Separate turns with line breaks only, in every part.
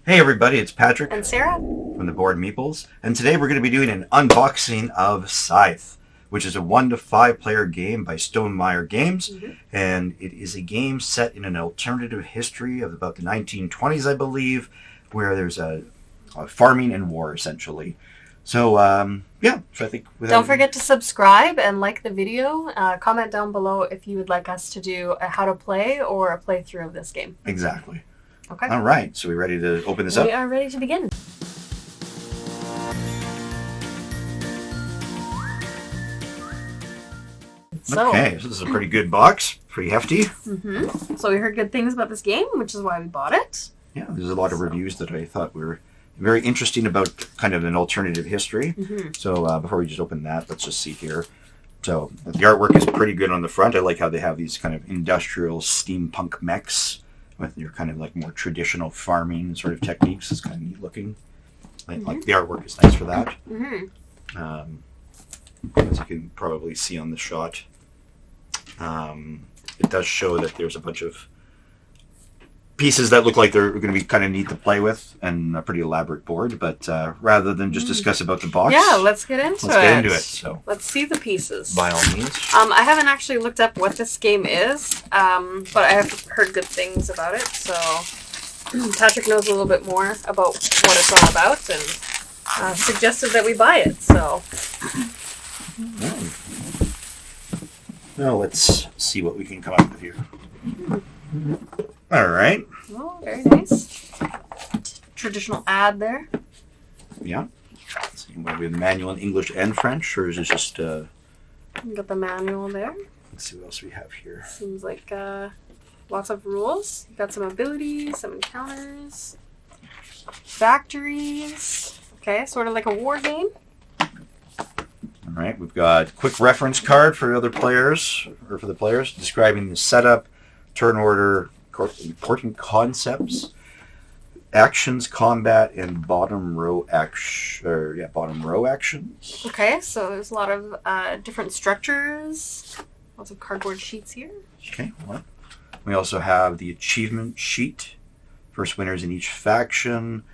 Hey everybody, it's Patrick
And Sarah
from the board Meeples, and today we're going to be doing an unboxing of Scythe, which is a 1 to 5 player game by Stonemaier Games, and it is a game set in an alternative history of about the 1920s, I believe, where there's a farming and war essentially. So yeah, so I think
don't forget to subscribe and like the video. Comment down below if you would like us to do a how to play or a playthrough of this game.
Exactly.
Okay.
All right, so we ready to open this up?
We are ready to begin.
Okay, so this is a pretty good box, pretty hefty.
So we heard good things about this game, which is why we bought it.
Yeah, there's a lot of reviews that I thought were very interesting about kind of an alternative history. So before we just open that, let's just see here. So the artwork is pretty good on the front. I like how they have these kind of industrial steampunk mechs with your kind of like more traditional farming sort of techniques. It's kind of neat looking. Like the artwork is nice for that. As you can probably see on the shot, it does show that there's a bunch of pieces that look like they're going to be kind of neat to play with, and a pretty elaborate board. But rather than just discuss about the box,
yeah, let's get into it.
So
let's see the pieces.
By all means.
I haven't actually looked up what this game is, but I have heard good things about it. So Patrick knows a little bit more about what it's all about, and suggested that we buy it. So.
Now let's see what we can come up with here. All right.
Oh, very nice. Traditional ad there.
Yeah. Let's see, we have the manual in English and French, or is it just...
You got the manual there.
Let's see what else we have here.
Seems like lots of rules. You got some abilities, some encounters, factories. Okay, sort of like a war game.
All right, we've got a quick reference card for other players, or for the players, describing the setup, turn order, important concepts, actions, combat, and bottom row actions.
Okay, so there's a lot of different structures. Lots of cardboard sheets here.
Okay, well, we also have the achievement sheet. First winners in each faction.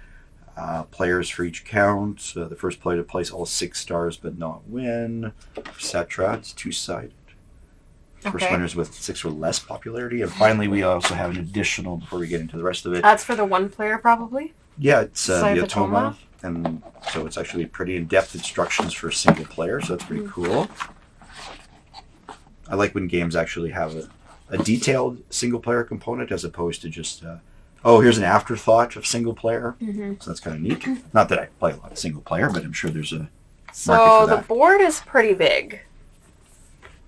Players for each count. The first player to place all 6 stars but not win, etc. It's two-sided. First winners with 6 or less popularity. And finally, we also have an additional, before we get into the rest of it.
That's for the one player, probably?
Yeah, it's the Automa. And so it's actually pretty in-depth instructions for a single player, so that's pretty cool. I like when games actually have a detailed single-player component as opposed to just... oh, here's an afterthought of single player. So that's kind of neat. Not that I play a lot of single player, but I'm sure there's a market for that.
So the board is pretty big.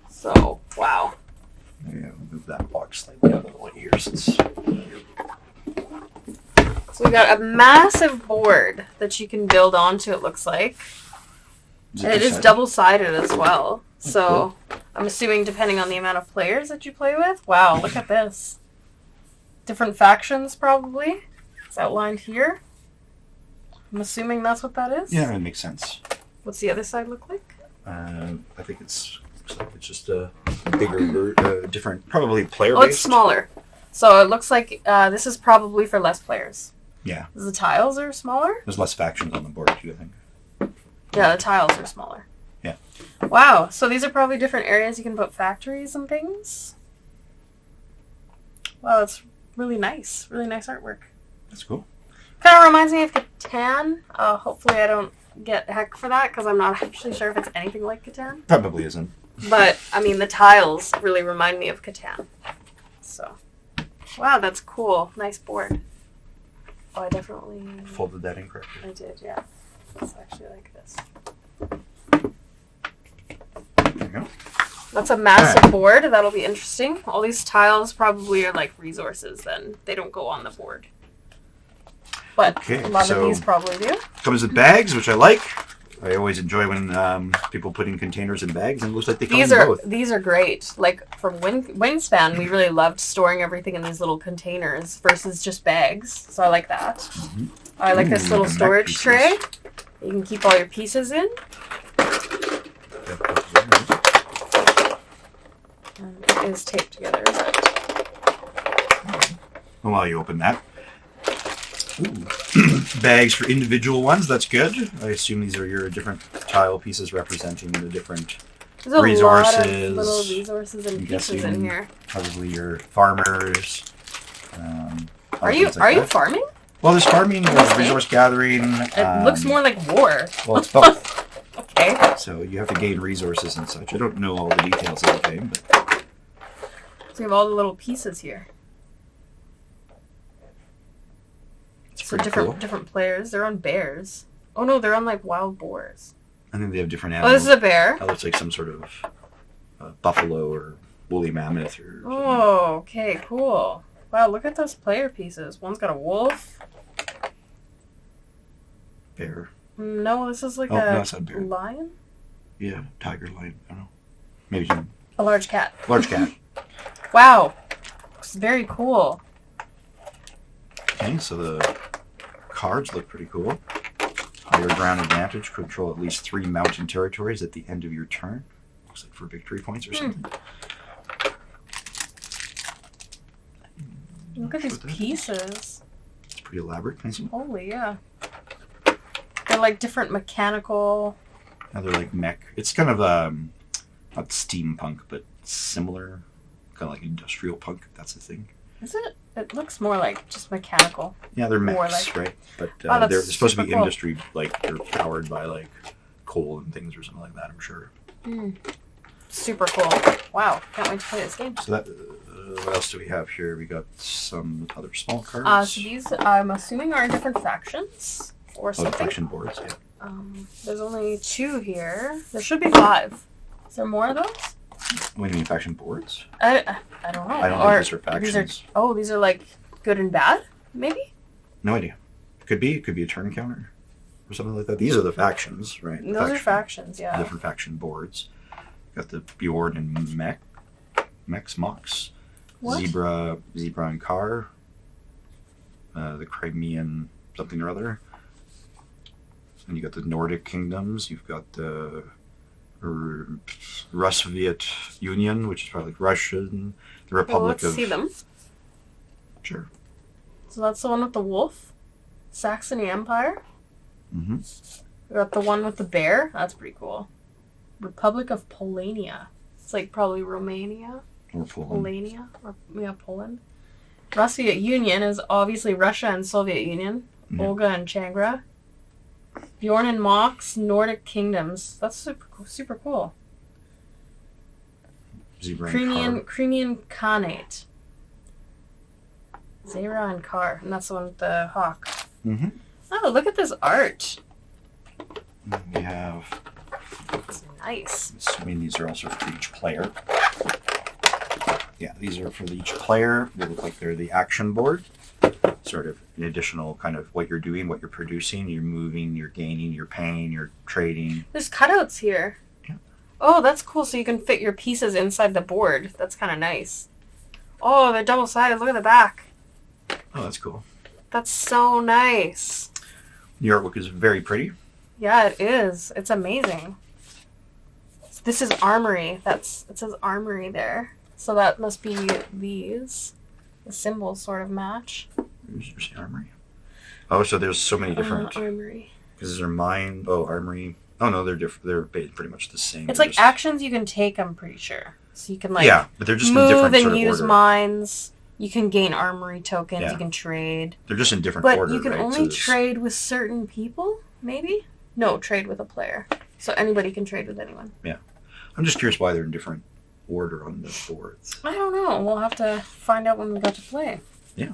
So, wow.
Yeah, we'll move that box slightly out of the way here. So
we got a massive board that you can build onto, it looks like. And it is double-sided as well. So I'm assuming depending on the amount of players that you play with. Wow, look at this. Different factions, probably. It's outlined here. I'm assuming that's what that is.
yeah, it makes sense.
What's the other side look like?
I think it's just a bigger, different, probably player-based.
Oh, it's smaller. So it looks like this is probably for less players.
Yeah.
The tiles are smaller?
There's less factions on the board, too, I think.
Yeah, the tiles are smaller.
Yeah.
Wow, so these are probably different areas you can put factories and things? Wow, it's really nice. Really nice artwork.
That's cool.
Kind of reminds me of Catan. Hopefully I don't get heck for that, because I'm not actually sure if it's anything like Catan.
Probably isn't.
But, I mean, the tiles really remind me of Catan. So, wow, that's cool. Nice board. Oh, I definitely...
Folded that incorrectly.
I did, yeah. It's actually like this.
There you go.
That's a massive board. That'll be interesting. All these tiles probably are like resources then. They don't go on the board. But a lot of these probably do.
Comes with bags, which I like. I always enjoy when people put in containers and bags, and it looks like they come in both.
These are great. Like from Wingspan, we really loved storing everything in these little containers versus just bags. So I like that. I like this little storage tray. You can keep all your pieces in. It is taped together.
While you open that, Ooh. Bags for individual ones. That's good. I assume these are your different tile pieces representing the different
There's
resources.
A lot of little resources and pieces in here.
Probably your farmers.
Are you farming?
Well, there's farming, there's resource gathering.
It looks more like war.
Well, it's both.
Okay.
So you have to gain resources and such. I don't know all the details of the game, but...
So you have all the little pieces here. So different players. They're on bears. Oh no, they're on like wild boars.
I think they have different animals.
Oh, this is a bear.
That looks like some sort of buffalo or woolly mammoth or something.
Oh, okay, cool. Wow, look at those player pieces. One's got a wolf.
Bear.
No, this is like
no, it's not a bear.
Lion?
Yeah, tiger, lion. I don't know. Maybe
a large cat.
Large cat.
Wow. Looks very cool.
Okay, so the cards look pretty cool. Higher ground advantage. Control at least 3 mountain territories at the end of your turn. Looks like for victory points or something.
Look at these pieces.
It's pretty elaborate. Can I see?
Holy, yeah. They're like different mechanical...
Now they're like mech. It's kind of, not steampunk, but similar. Kind of like industrial punk, if that's the thing.
Is it? It looks more like just mechanical.
Yeah, they're mechs,
like...
right? But they're supposed to be
cool.
industry, like they're powered by like coal and things or something like that, I'm sure.
Super cool. Wow, can't wait to play this game.
So that, what else do we have here? We got some other small cards.
So these, I'm assuming, are different factions or something.
Faction boards, yeah.
There's only 2 here. There should be 5. Is there more of those?
What do you mean, faction boards?
I don't know.
I don't think these are factions.
These are like good and bad, maybe?
No idea. Could be. It could be a turn counter or something like that. These are the factions, right?
Those are factions, yeah.
Different faction boards. Got the Bjorn and Mechs.
What?
Zebra and Car. The Crimean something or other. And you got the Nordic kingdoms. You've got the Rus-Viet Union, which is probably like Russian. The Republic
let's see them.
Sure.
So that's the one with the wolf. Saxony Empire.
Mm-hmm.
We got the one with the bear. That's pretty cool. Republic of Polania. It's like probably Romania.
Or Poland.
Polania. Or, yeah, Poland. Rus-Viet Union is obviously Russia and Soviet Union.
Yeah.
Olga and Changra. Bjorn and Mechs, Nordic kingdoms. That's super cool.
Zebra and
Crimean Khanate. Zera and Kar. And that's the one with the hawk.
Mm-hmm.
Oh, look at this art.
We have...
It's nice.
Assuming these are also for each player. Yeah, these are for each player. They look like they're the action board. Sort of an additional kind of what you're doing, what you're producing, you're moving, you're gaining, you're paying, you're trading.
There's cutouts here.
Yeah.
Oh, that's cool. So you can fit your pieces inside the board. That's kind of nice. Oh, they're double-sided. Look at the back.
Oh, that's cool.
That's so nice.
The artwork is very pretty.
Yeah, it is. It's amazing. This is Armory. It says Armory there. So that must be these. The symbols sort of match.
There's Armory. Oh, so there's so many different...
Armory.
Because these are mine. Oh, Armory. Oh, no, they're different. They're pretty much the same.
It's like actions you can take, I'm pretty sure. So you can like
but they're just in
move
different
and
sort of
use
order.
mines. You can gain armory tokens.
Yeah.
You can trade.
They're just in different
But
order,
you can
right?
only trade with certain people, maybe? No, trade with a player. So anybody can trade with anyone.
Yeah. I'm just curious why they're in different order on the boards.
I don't know. We'll have to find out when we go to play.
Yeah.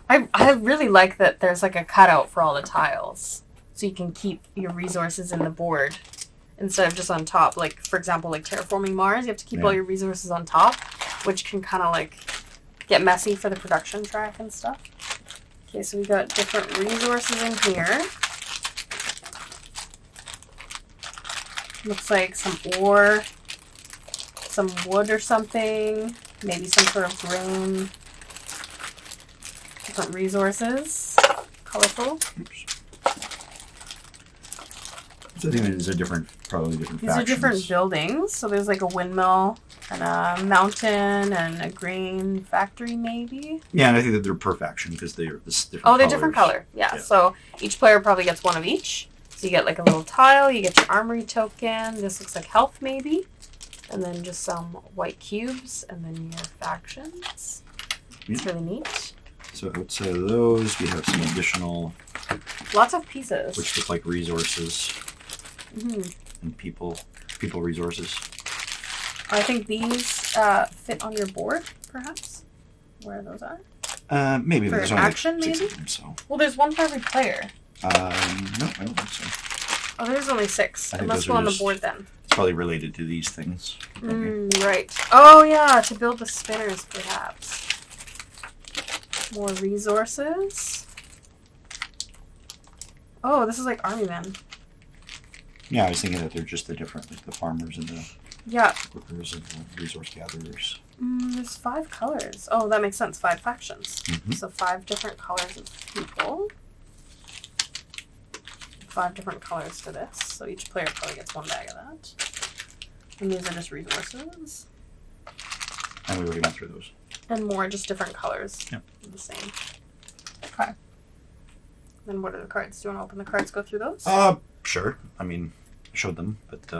I really like that there's like a cutout for all the tiles. So you can keep your resources in the board instead of just on top. Like, for example, like terraforming Mars, you have to keep all your resources on top, which can kind of like get messy for the production track and stuff. Okay, so we got different resources in here. Looks like some ore, some wood or something, maybe some sort of grain. Different resources. Colorful.
Oops. So I think these are different, probably different
These
factions.
are different buildings. So there's like a windmill and a mountain and a grain factory, maybe.
Yeah, and I think that they're per faction because they're different.
Oh, they're different color. Yeah. So each player probably gets one of each. So you get like a little tile. You get your armory token. This looks like health, maybe, and then just some white cubes, and then your factions. It's really neat.
So outside of those, we have some additional...
Lots of pieces.
Which look like resources. And people resources.
I think these fit on your board, perhaps? Where those are?
Maybe.
For
there's
an
only
action,
like 6
maybe?
of them, so.
Well, there's one for every player.
No, I don't think so.
Oh, there's only 6. It must go on the board then.
It's probably related to these things.
Right. Oh, yeah, to build the spinners, perhaps. More resources. Oh, this is like army men.
Yeah, I was thinking that they're just the different, like the farmers and the workers and the resource gatherers.
There's 5 colors. Oh, that makes sense. 5 factions. So 5 different colors of people. 5 different colors for this. So each player probably gets 1 bag of that. And these are just resources.
And we already went through those.
And more just different colors.
Yep.
The same. Okay. Then what are the cards? Do you want to open the cards, go through those?
Sure. I mean, I showed them, but...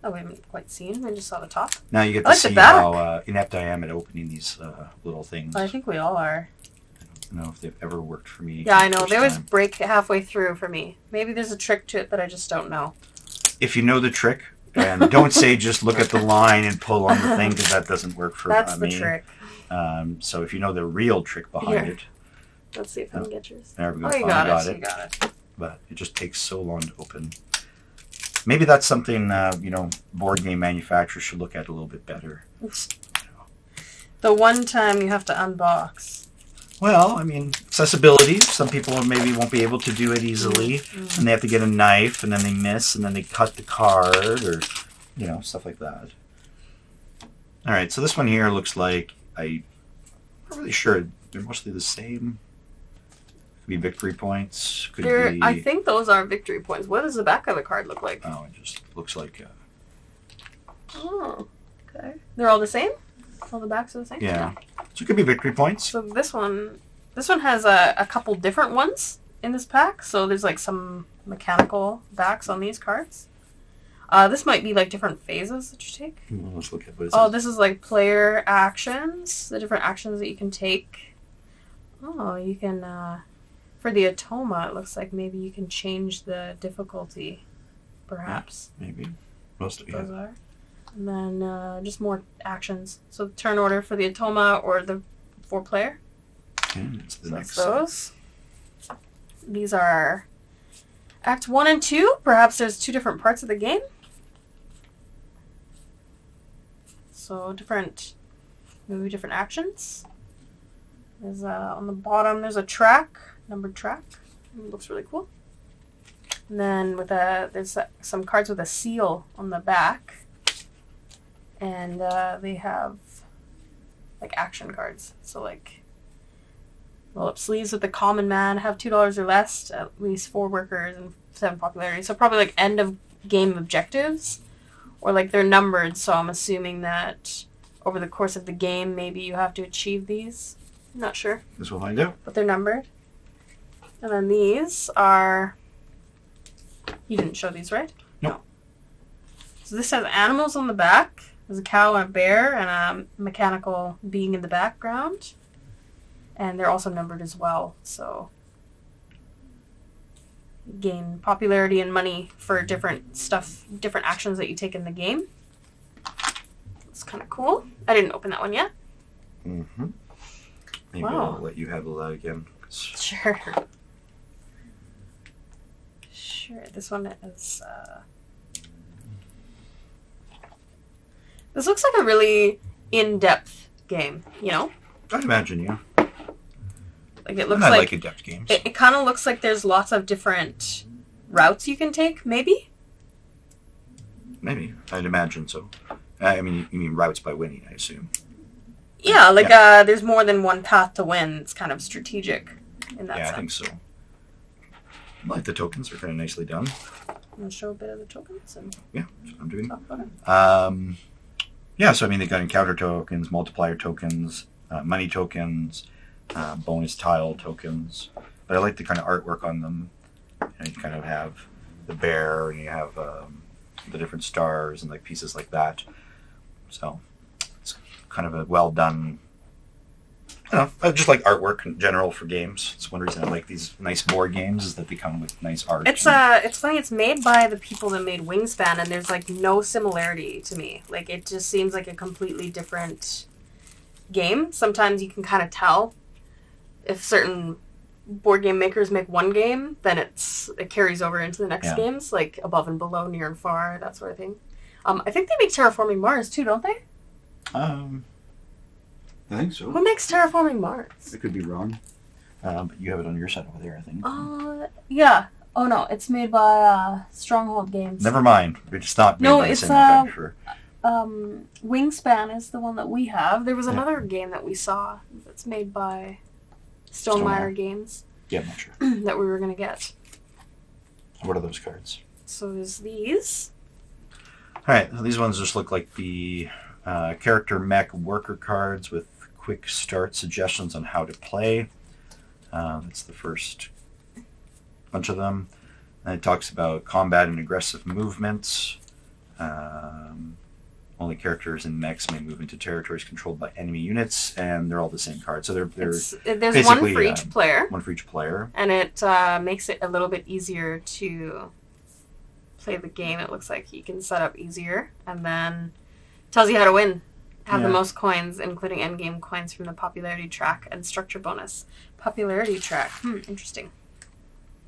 Oh, we haven't quite seen. We just saw the top.
Now you get to see how inept I am at opening these little things.
I think we all are.
I don't know if they've ever worked for me.
Yeah, I know. They always break halfway through for me. Maybe there's a trick to it that I just don't know.
If you know the trick, and don't say just look at the line and pull on the thing, because that doesn't work for me.
That's the trick.
So if you know the real trick behind it...
Let's see if I can get yours.
There we go.
Oh, you got it. You got it.
But it just takes so long to open. Maybe that's something, board game manufacturers should look at a little bit better.
The one time you have to unbox.
Well, I mean, accessibility. Some people maybe won't be able to do it easily. And they have to get a knife, and then they miss, and then they cut the card, or, stuff like that. All right, so this one here looks like, I'm not really sure. They're mostly the same. Could be victory points. Could be...
I think those are victory points. What does the back of the card look like?
Oh, it just looks like...
Oh, okay. They're all the same? All the backs are the same?
Yeah. So it could be victory points.
So this one has a couple different ones in this pack. So there's like some mechanical backs on these cards. This might be like different phases that you take.
Well, let's look at what it
Oh,
says.
this is like player actions. The different actions that you can take. Oh, you can... For the Atoma, it looks like maybe you can change the difficulty, perhaps.
Yeah, maybe. Most of
those are. And then just more actions. So turn order for the Atoma or the 4-player.
Okay, that's the next.
Those. These are Act 1 and 2. Perhaps there's 2 different parts of the game. So maybe different actions. There's on the bottom, there's a track. Numbered track. It looks really cool. And then there's some cards with a seal on the back. And they have like action cards. So like roll up sleeves with the common man, have $2 or less, at least 4 workers and 7 popularity. So probably like end of game objectives. Or like they're numbered, so I'm assuming that over the course of the game maybe you have to achieve these. I'm not sure.
Guess we'll find out.
But they're numbered. And then these are... You didn't show these, right?
No.
So this has animals on the back. There's a cow and a bear and a mechanical being in the background. And they're also numbered as well. So you gain popularity and money for different actions that you take in the game. It's kind of cool. I didn't open that one yet.
Mm-hmm. Maybe I'll let you handle that again.
Sure. Sure. This one is... This looks like a really in-depth game,
I'd imagine, yeah.
Like it looks
I like in-depth games.
It kind of looks like there's lots of different routes you can take, maybe?
Maybe. I'd imagine so. I mean, you mean routes by winning, I assume.
Yeah, like there's more than one path to win. It's kind of strategic in that sense.
Yeah, I think so. I like the tokens. They're kind of nicely done.
I'm going to show a bit of the tokens. And
yeah, that's what I'm doing.
talk about it.
Yeah, so I mean, they got encounter tokens, multiplier tokens, money tokens, bonus tile tokens. But I like the kind of artwork on them. You kind of have the bear, and you have the different stars and like pieces like that. So it's kind of a well done. I just like artwork in general for games. It's one reason I like these nice board games is that they come with nice art.
It's funny. It's made by the people that made Wingspan, and there's like no similarity to me. Like it just seems like a completely different game. Sometimes you can kind of tell if certain board game makers make one game, then it carries over into the next games, like Above and Below, Near and Far, that sort of thing. I think they make Terraforming Mars too, don't they?
I think so.
Who makes Terraforming Mars?
I could be wrong. But you have it on your side over there, I think.
Yeah. Oh no, it's made by Stronghold Games.
Never mind. It's not made by the same manufacturer.
Wingspan is the one that we have. There was another game that we saw that's made by Stonemaier Games.
Yeah, I'm not sure.
That we were going to get.
What are those cards?
So there's these.
Alright, so these ones just look like the character mech worker cards with quick start suggestions on how to play. That's the first bunch of them. And it talks about combat and aggressive movements. Only characters in mechs may move into territories controlled by enemy units, and they're all the same card. So there's
one for each player.
One for each player.
And it makes it a little bit easier to play the game. It looks like you can set up easier, and then tells you how to win. Have the most coins, including endgame coins from the popularity track and structure bonus. Popularity track. Interesting.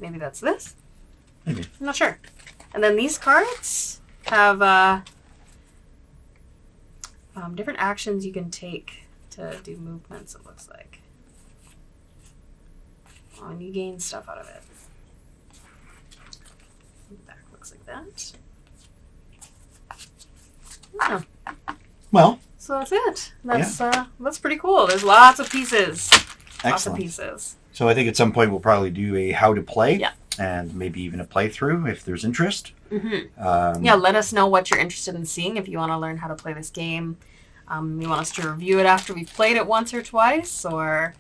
Maybe that's this?
Maybe.
I'm not sure. And then these cards have different actions you can take to do movements, it looks like. Oh, and you gain stuff out of it. The back looks like that. Yeah.
Well.
So that's it. That's pretty cool. There's lots of pieces.
Excellent.
Lots of pieces.
So I think at some point we'll probably do a how to play.
Yeah.
And maybe even a playthrough if there's interest.
Mm-hmm. Let us know what you're interested in seeing if you want to learn how to play this game. You want us to review it after we've played it once or twice, or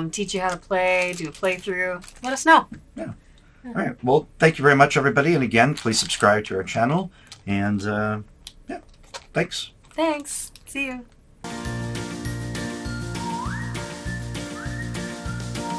teach you how to play, do a playthrough. Let us know.
Yeah. All right. Well, thank you very much, everybody. And again, please subscribe to our channel. And, thanks.
Thanks. See you.